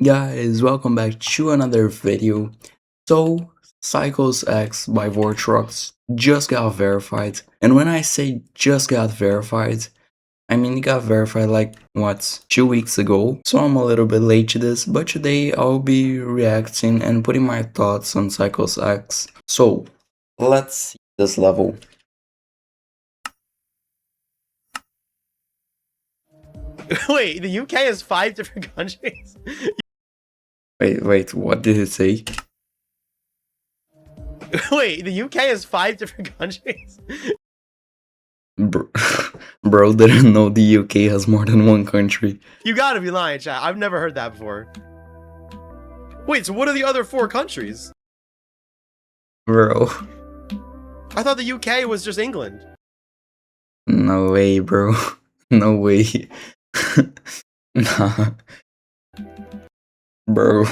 Guys, welcome back to another video. So, Cycles X by Vortrox just got verified. And when I say just got verified, I mean it got verified like, what, 2 weeks ago. So I'm a little bit late to this, but today I'll be reacting and putting my thoughts on Cycles X. So, let's see this level. Wait, the UK has 5 different countries? Wait, what did it say? Wait, the UK has 5 different countries? Bro didn't know the UK has more than one country. You gotta be lying, chat. I've never heard that before. Wait, so what are the other 4 countries? Bro. I thought the UK was just England. No way, bro. No way. Nah. Bro.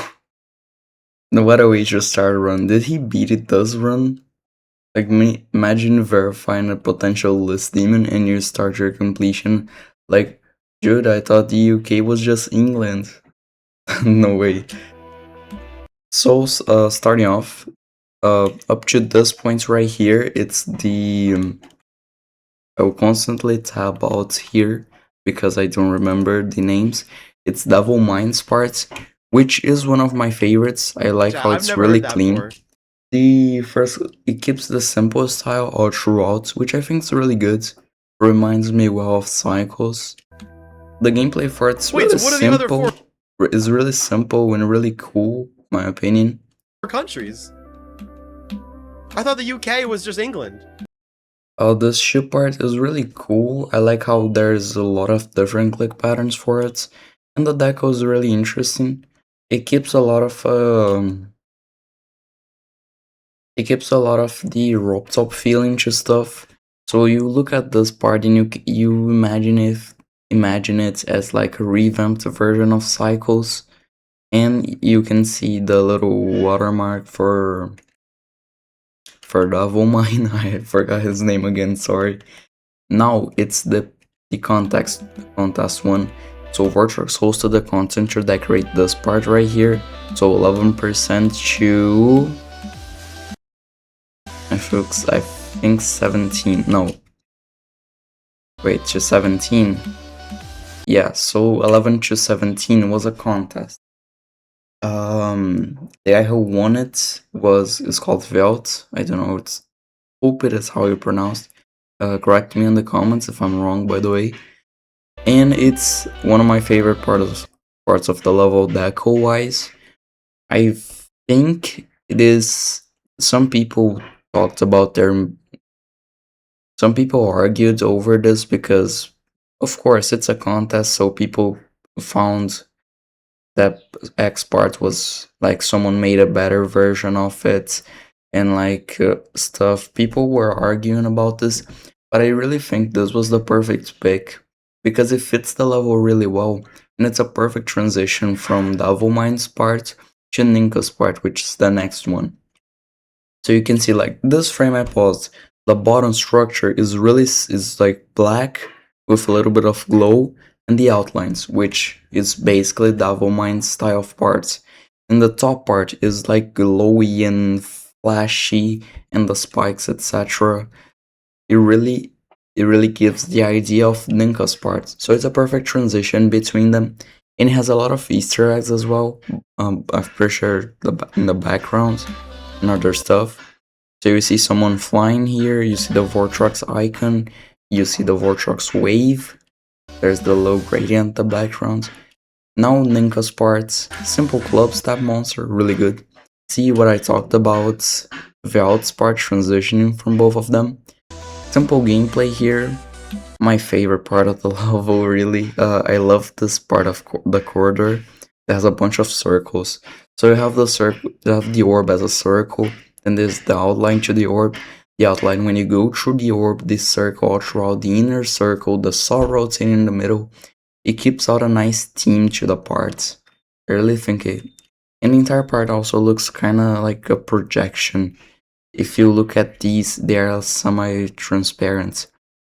No, what a way to start a run. Did he beat it this run? Like, imagine verifying a potential list demon and you start your completion. Like, dude, I thought the UK was just England. No way. So, starting off, up to this point right here, it's the... I will constantly tab out here because I don't remember the names. It's Devil Mines parts, which is one of my favorites. I like Chat, how I've it's never really heard that clean. before. The first, it keeps the simple style all throughout, which I think is really good. Reminds me well of Cycles. The gameplay for it's Wait, really so what are the other simple. It's really simple and really cool, my opinion. 4 countries? I thought the UK was just England. This ship part is really cool. I like how there's a lot of different click patterns for it, and the deco is really interesting. It keeps a lot of the rope top feeling to stuff. So you look at this part and you imagine it as like a revamped version of Cycles, and you can see the little watermark for Devil Mine. I forgot his name again, sorry. Now it's the contest one. So Vortex hosted the content to decorate this part right here. So 11% to I think 17. No. Wait, to 17. Yeah, so 11 to 17 was a contest. The guy who won it is called Velt. I don't know, hope it is how you pronounce. Correct me in the comments if I'm wrong, by the way. And it's one of my favorite parts of the level deco wise. I think it is. Some people talked about some people argued over this because, of course, it's a contest, so people found that X part was like someone made a better version of it and like stuff. People were arguing about this, but I really think this was the perfect pick because it fits the level really well, and it's a perfect transition from Devil Mines part to Ninka's part, which is the next one. So you can see like this frame I paused, the bottom structure is like black with a little bit of glow, and the outlines, which is basically Devil Mines style of parts. And the top part is like glowy and flashy, and the spikes, etc. It really gives the idea of Ninka's part. So it's a perfect transition between them, and it has a lot of Easter eggs as well. I'm pretty sure in the background and other stuff. So you see someone flying here. You see the Vortrox icon. You see the Vortrox wave. There's the low gradient in the background. Now Ninka's parts, simple club step monster, really good. See what I talked about, Velt's part transitioning from both of them. Simple gameplay here, my favorite part of the level really. I love this part of the corridor that has a bunch of circles. So you have the orb as a circle, then there's the outline to the orb. The outline, when you go through the orb, this circle all throughout the inner circle, the saw rotating in the middle, it keeps out a nice theme to the parts. I really think it. And the entire part also looks kinda like a projection. If you look at these, they are semi-transparent.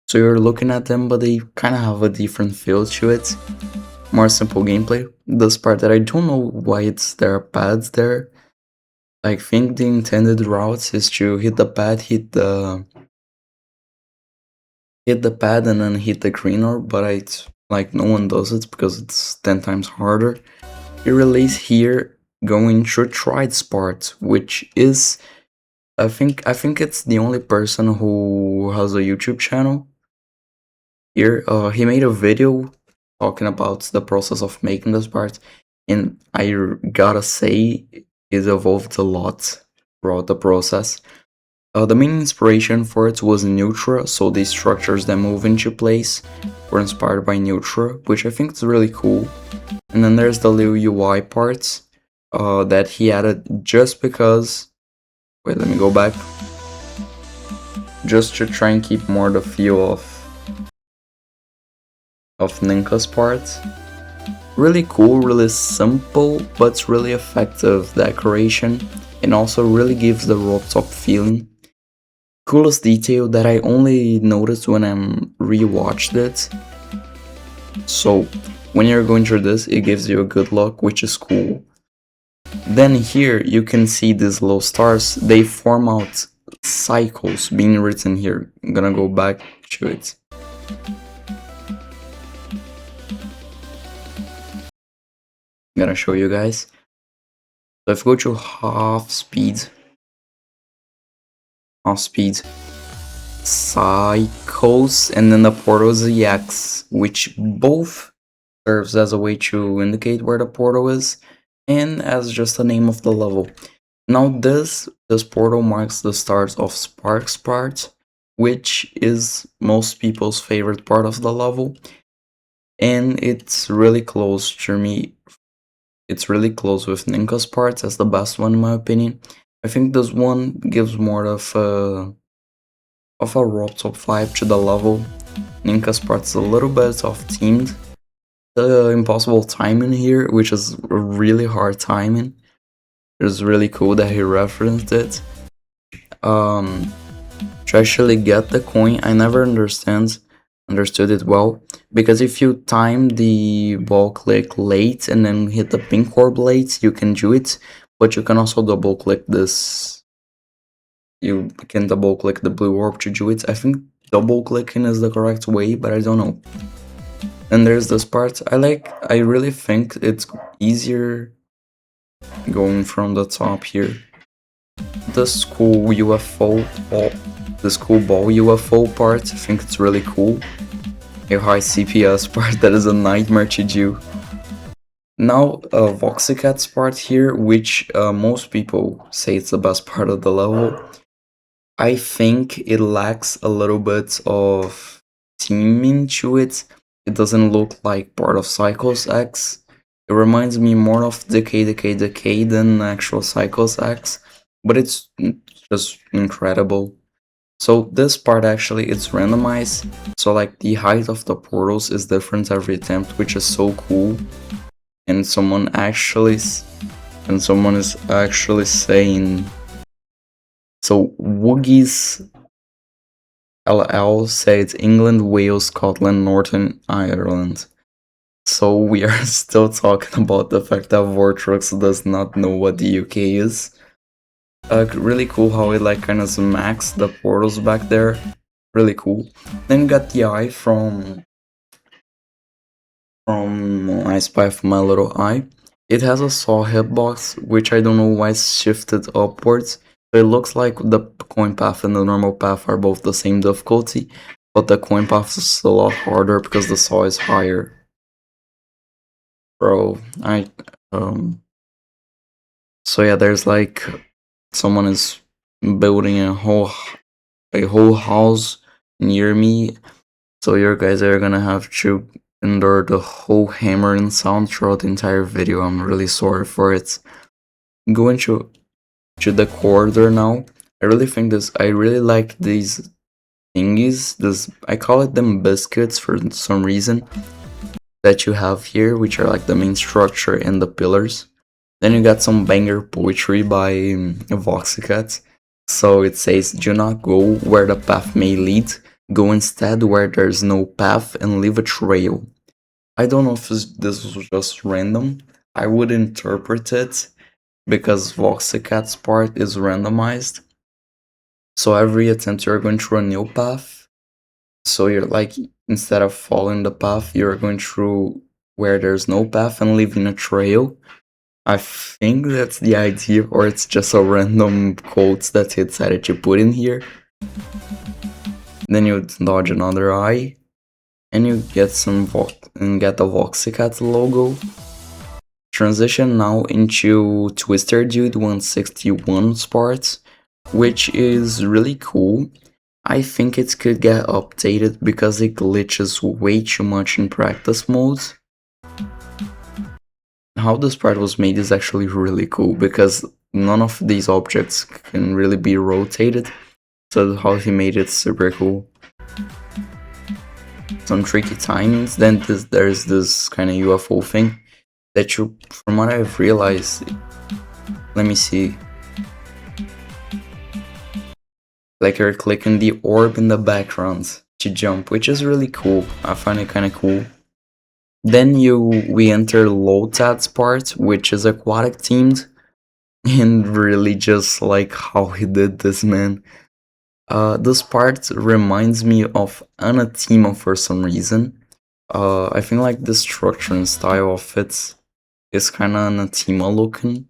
So you're looking at them, but they kinda have a different feel to it. more simple gameplay. This part that I don't know why there are pads there. I think the intended route is to hit the pad, hit the pad and then hit the green orb, but like no one does it because it's 10 times harder. You release here going to try this part, which is I think it's the only person who has a YouTube channel here. He made a video talking about the process of making this part, and I gotta say it evolved a lot throughout the process. The main inspiration for it was Neutra, so the structures that move into place were inspired by Neutra, which I think is really cool. And then there's the little UI parts that he added just because. Wait, let me go back. Just to try and keep more the feel of Ninka's part. Really cool, really simple, but really effective decoration, and also really gives the rooftop feeling. Coolest detail that I only noticed when I rewatched it. So when you're going through this, it gives you a good look, which is cool. Then here you can see these little stars, they form out cycles being written here. I'm gonna go back to it. I'm gonna show you guys. So if we go to half speed, cycles, and then the portal is a X, which both serves as a way to indicate where the portal is and as just the name of the level. Now this portal marks the start of Sparks part, which is most people's favorite part of the level, and it's really close to me. It's really close with Ninka's part as the best one in my opinion. I think this one gives more of a rooftop vibe to the level. Ninka's part is a little bit off themed. The impossible timing here, which is a really hard timing. It's really cool that he referenced it. To actually get the coin, I never understood it well, because if you time the ball click late and then hit the pink orb late, you can do it, but you can also double click this. You can double click the blue orb to do it. I think double clicking is the correct way, but I don't know. And there's this part I really think it's easier going from the top here. This cool UFO ball, this cool ball UFO part, I think it's really cool. A high CPS part that is a nightmare to do. Now, Voxicat's part here, which most people say it's the best part of the level. I think it lacks a little bit of theming to it. It doesn't look like part of Cycles X. It reminds me more of Decay than actual Cycles X, but it's just incredible. So this part actually it's randomized, so like the height of the portals is different every attempt, which is so cool. And someone is actually saying, so Woogies LL said England, Wales, Scotland, Northern Ireland. So we are still talking about the fact that Vortrix does not know what the UK is. Really cool how it like kind of smacks the portals back there. Really cool. Then you got the eye from I Spy for My Little Eye. It has a saw hitbox, which I don't know why it's shifted upwards. So it looks like the coin path and the normal path are both the same difficulty, but the coin path is a lot harder because the saw is higher. Bro, so yeah, there's like someone is building a whole house near me, so you guys are gonna have to endure the whole hammering sound throughout the entire video. I'm really sorry for it. Going to the corridor now. I really like these thingies. I call it them biscuits for some reason, that you have here, which are like the main structure and the pillars. Then you got some banger poetry by Voxicat. So it says, do not go where the path may lead, go instead where there's no path and leave a trail. I don't know if this was just random. I would interpret it because Voxicat's part is randomized. So every attempt you're going through a new path. So you're like, instead of following the path, you're going through where there's no path and leaving a trail. I think that's the idea, or it's just a random quote that he decided to put in here. Then you dodge another eye, and you get get the Voxicat logo. Transition now into Twister Dude 161 parts, which is really cool. I think it could get updated because it glitches way too much in practice modes. How this part was made is actually really cool because none of these objects can really be rotated, so how he made it super cool. Some tricky timings, then there's this kind of UFO thing that you, from what I've realized, let me see, like you're clicking the orb in the background to jump, which is really cool. I find it kind of cool. Then we enter Lotad's part, which is aquatic themed, and really just like how he did this, man. This part reminds me of Anathema for some reason. I think like the structure and style of it is kind of Anathema looking.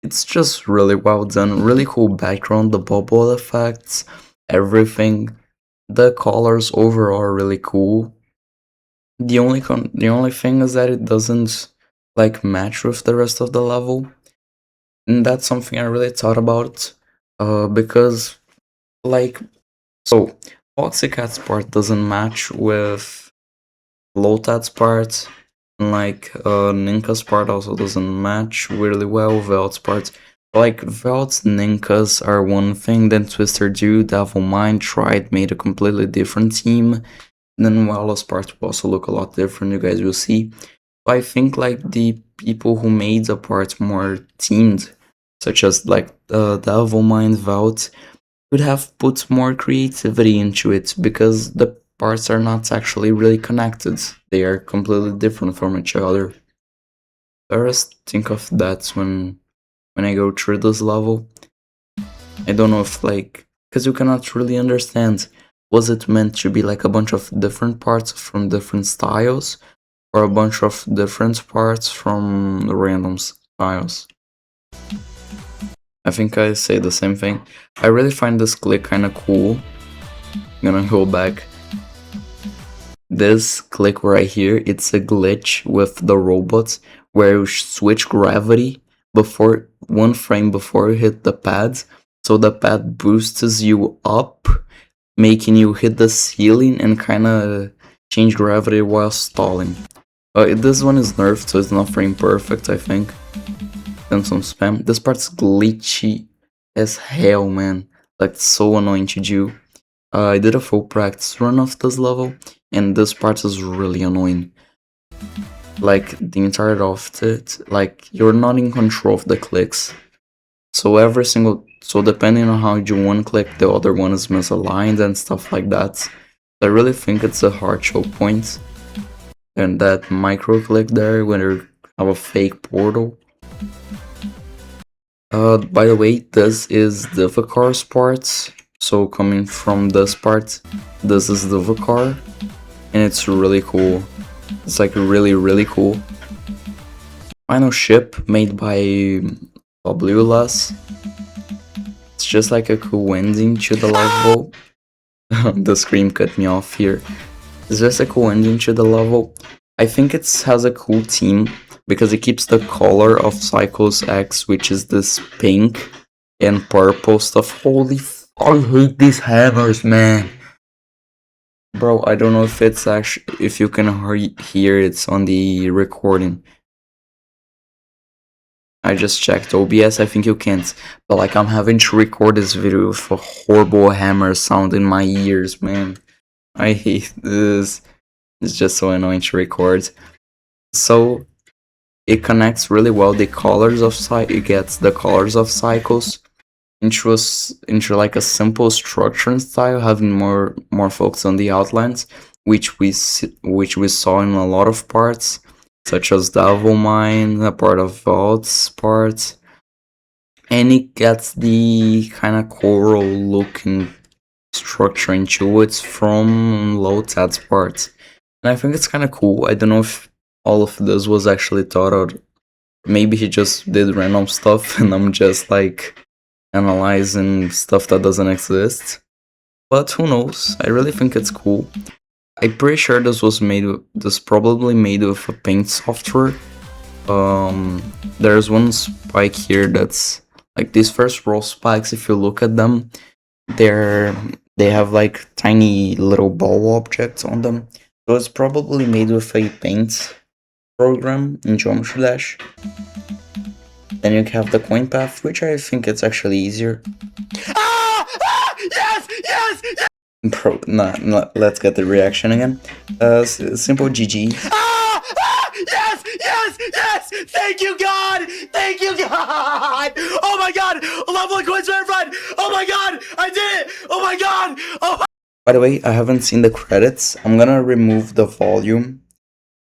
It's just really well done, really cool background, the bubble effects, everything. The colors overall are really cool. The only thing is that it doesn't like match with the rest of the level, and that's something I really thought about. Because like so, Foxycat's part doesn't match with Lotad's part, and like Ninka's part also doesn't match really well with Velt's part. Like Velt's Ninkas are one thing, then Twister Dude, Devil Mind, Tried made a completely different team. Then Wallace part will also look a lot different, you guys will see. But I think like the people who made the part more teamed, such as like Devil Mind, Velt, would have put more creativity into it because the parts are not actually really connected. They are completely different from each other. I just think of that when I go through this level. I don't know if like, because you cannot really understand, was it meant to be like a bunch of different parts from different styles, or a bunch of different parts from random styles? I think I say the same thing. I really find this click kinda cool. I'm gonna go back. This click right here, it's a glitch with the robot where you switch gravity before 1 frame before you hit the pad, so the pad boosts you up, making you hit the ceiling and kinda change gravity while stalling. This one is nerfed, so it's not frame perfect, I think. Then some spam. This part's glitchy as hell, man. Like, so annoying to do. I did a full practice run of this level, and this part is really annoying. Like, the entire of it, like, you're not in control of the clicks. So so depending on how you do one click, the other one is misaligned and stuff like that. I really think it's a hard choke point. And that micro click there when you have a fake portal. By the way, this is the Vicar's part. So coming from this part, this is the Vicar, and it's really cool. It's like really cool. Final ship made by Fabulas. It's just like a cool ending to the level. The scream cut me off here. It's just a cool ending to the level. I think it has a cool theme because it keeps the color of Cycles X, which is this pink and purple stuff. Holy I hate these hammers, man. Bro, I don't know if it's actually, if you can hear it's on the recording. I just checked OBS, I think you can't. But like, I'm having to record this video with a horrible hammer sound in my ears, man. I hate this. It's just so annoying to record. So, it connects really well the colors of it gets the colors of cycles into like a simple structure and style, having more focus on the outlines, which we saw in a lot of parts, such as Devil Mine, a part of Vault's part, and it gets the kind of coral looking structure into it from Lotad's part. And I think it's kind of cool. I don't know if all of this was actually thought out. Maybe he just did random stuff and I'm just like analyzing stuff that doesn't exist. But who knows? I really think it's cool. I'm pretty sure this probably made with a paint software. There's one spike here that's like these first row spikes. If you look at them, they have like tiny little ball objects on them. So it's probably made with a paint program in Geometry Dash. Then you have the coin path, which I think it's actually easier. Yes! Yes! Yes! Nah, let's get the reaction again. Simple GG. Yes! Yes! Yes! Thank you, God! Thank you, God! Oh my God! Level of coins verified! Oh my God! I did it! Oh my God! Oh my. By the way, I haven't seen the credits. I'm gonna remove the volume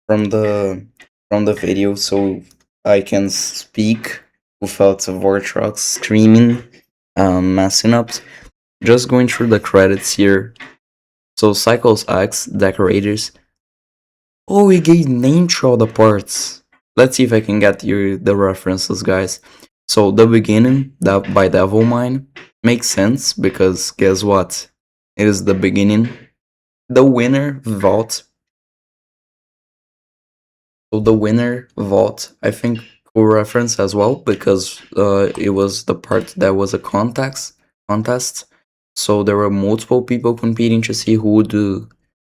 from the video so I can speak without the Vortex screaming, messing up. Just going through the credits here. So Cycles X, Decorators. Oh, we gave name to all the parts. Let's see if I can get you the references, guys. So the beginning, that by Devil Mine, makes sense because guess what? It is the beginning. The winner, Vault. So the winner, Vault, I think cool reference as well because it was the part that was a contest. So there were multiple people competing to see who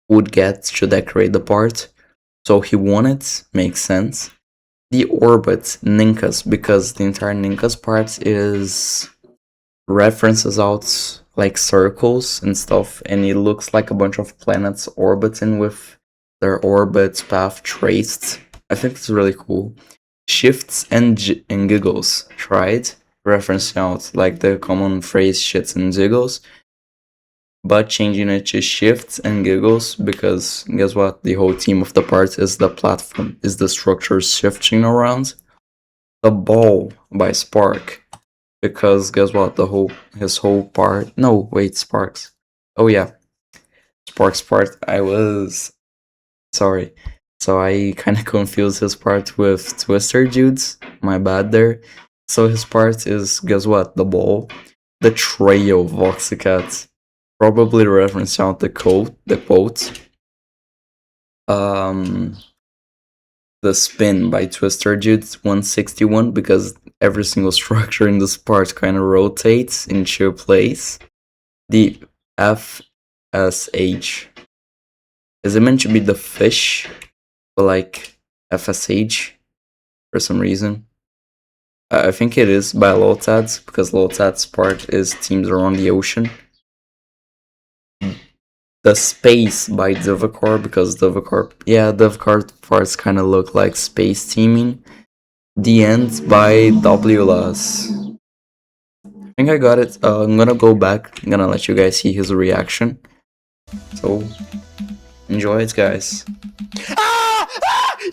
would get to decorate the part. So he won it, makes sense. The orbit, Ninkas, because the entire Ninkas part is references out like circles and stuff, and it looks like a bunch of planets orbiting with their orbit path traced. I think it's really cool. Shifts and giggles, tried referencing out like the common phrase shits and giggles, but changing it to shifts and giggles because guess what? The whole theme of the part is the platform, is the structure shifting around. The ball by Spark, because guess what? His whole part. No, wait, Sparks. Oh yeah, Sparks part. I was sorry. So I kind of confused his part with Twister Dudes. My bad there. So his part is guess what? The ball, the trail, Voxicat. Probably reference out the quote. The spin by Twister Dudes 161 because every single structure in this part kind of rotates into place. The FSH. Is it meant to be the fish? But like FSH for some reason. I think it is by Lotad's because Lotad's part is teams around the ocean. The space by Duvacor because Duvacor parts kind of look like space teaming. The end by WLS. I think I got it. I'm gonna go back. I'm gonna let you guys see his reaction. So enjoy it, guys.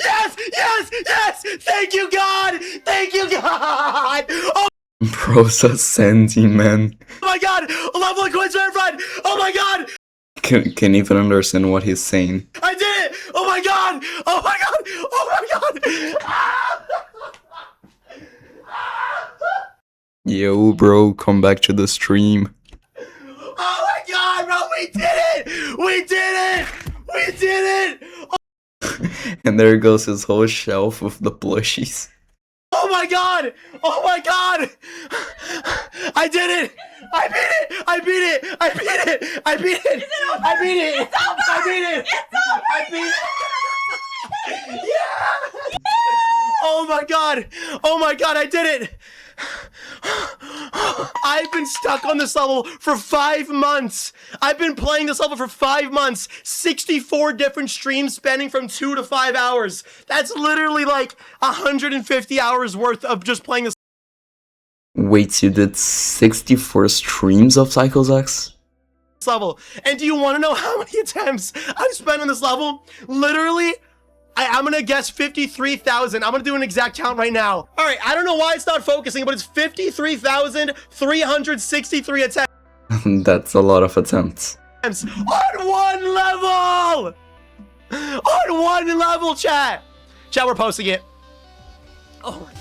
Yes! Yes! Yes! Thank you, God! Thank you, God! Oh Process sending, man. my God! Level of coins verified! Oh my God! Can even understand what he's saying. I did it! Oh my God! Oh my God! Oh my God! Yo, bro, come back to the stream. Oh my God, bro! We did it! We did it! We did it! And there goes his whole shelf with the plushies. Oh my God! Oh my God! I did it! I beat it! I beat it! I beat it! I beat it! I beat it! It's over! I beat it! It's over! I beat it! Yeah! Oh my God! Oh my God! I did it! I've been stuck on this level for 5 months. I've been playing this level for 5 months. 64 different streams spanning from 2 to 5 hours. That's literally like 150 hours worth of just playing this. Wait, you did 64 streams of Cycles X? level. And do you want to know how many attempts I've spent on this level? Literally, I'm gonna guess 53,000. I'm gonna do an exact count right now. All right, I don't know why it's not focusing, but it's 53,363 attempts. That's a lot of attempts. On one level! On one level, chat! Chat, we're posting it. Oh my.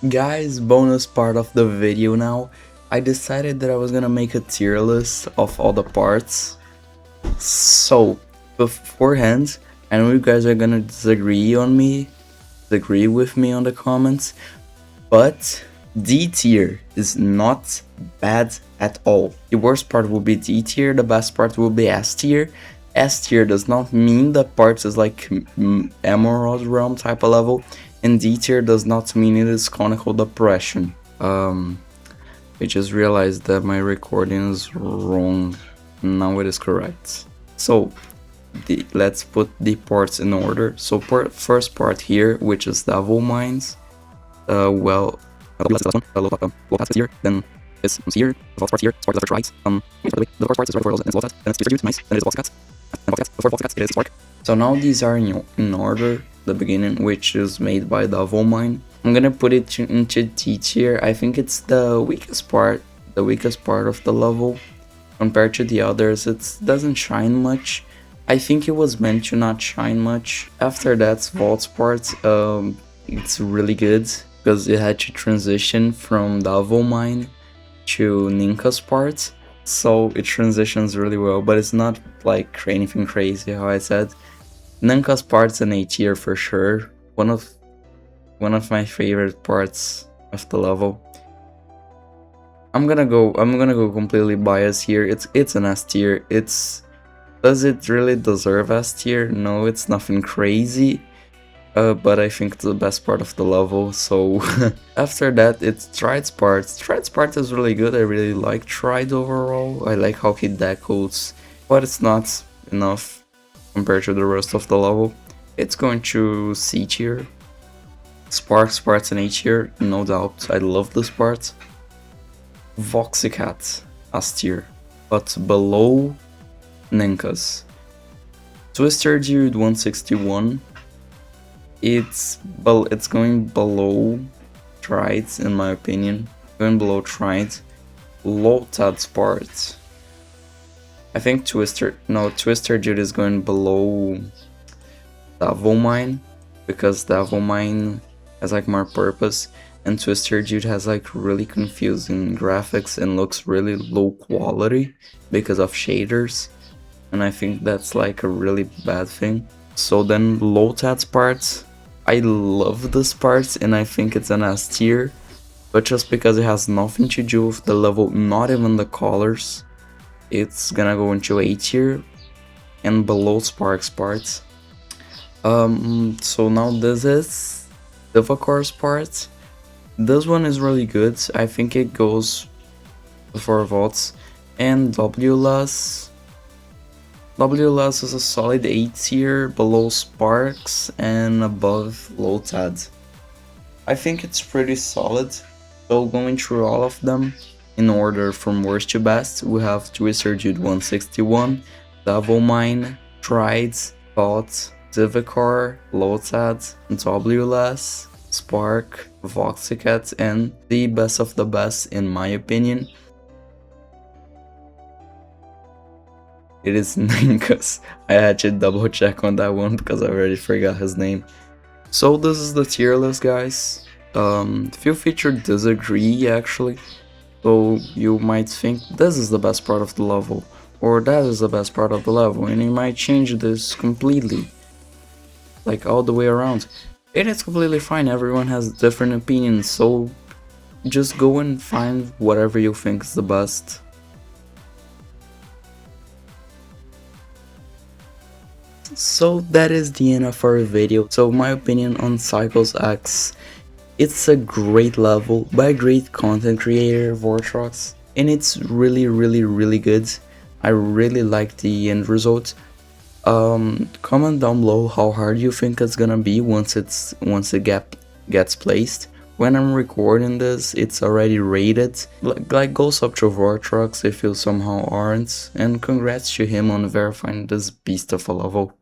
Guys, bonus part of the video now. I decided that I was gonna make a tier list of all the parts. So, beforehand, I know you guys are gonna disagree with me on the comments, but D tier is not bad at all. The worst part will be D tier, the best part will be S tier. S tier does not mean that parts is like Emerald Realm type of level, and D tier does not mean it is Conical Depression. I just realized that my recording is wrong. Now it is correct. So let's put the parts in order. So first part here, which is Devil Mines. Well, low pass is here, then this is here, the vault part here, Spark Desert Rides. The first part is Red World and it's low, then it's Future nice, then it is Boss Cats, and before Boss Cats it is Spark. So now these are in order, the beginning, which is made by Devil Mine. I'm gonna put it into D tier. I think it's the weakest part of the level. Compared to the others, it doesn't shine much. I think it was meant to not shine much. After that's Vault's part, it's really good because it had to transition from Devil Mine to Ninka's part, so it transitions really well, but it's not like anything crazy, how I said. Ninka's part's an A tier for sure. One of my favorite parts of the level. I'm gonna go completely biased here. It's an S tier. Does it really deserve S tier? No, it's nothing crazy. But I think it's the best part of the level. So after that, it's Tride's part. Tride's part is really good. I really like Tride overall. I like how he deckles, but it's not enough compared to the rest of the level. It's going to C tier. Spark's an A tier, no doubt. I love this part. Voxicat, S tier, but below Ninka's. Twister Dude 161. It's going below Tride, in my opinion. Going below Tride. Lotad's part. I think Twister Dude is going below Devil Mine, because Devil Mine has like more purpose, and Twister Dude has like really confusing graphics and looks really low quality because of shaders, and I think that's like a really bad thing. So then Lotad's part, I love this part and I think it's an S tier, but just because it has nothing to do with the level, not even the colors, it's gonna go into A tier and below Spark's part. So now this is Divacor's part. This one is really good. I think it goes before Vaults. And WLS is a solid A tier, below Sparks and above Lotad. I think it's pretty solid. So going through all of them in order from worst to best, we have Twister Dude 161, Devil Mine, Trides, Vault, Divicor, Lotad, WLS, Spark, Voxicat, and the best of the best in my opinion, it is Ninka's. I had to double check on that one because I already forgot his name. So this is the tier list, guys. Few featured disagree actually. So you might think this is the best part of the level, or that is the best part of the level, and you might change this completely, like all the way around. It is completely fine, everyone has different opinions, so just go and find whatever you think is the best. So that is the end of our video. So my opinion on Cycles X, it's a great level by a great content creator, Vortrox, and it's really good. I really like the end result. Comment down below how hard you think it's gonna be once it gets placed, when I'm recording this, it's already rated. Like goes up to Vortrox if you somehow aren't, and congrats to him on verifying this beast of a level.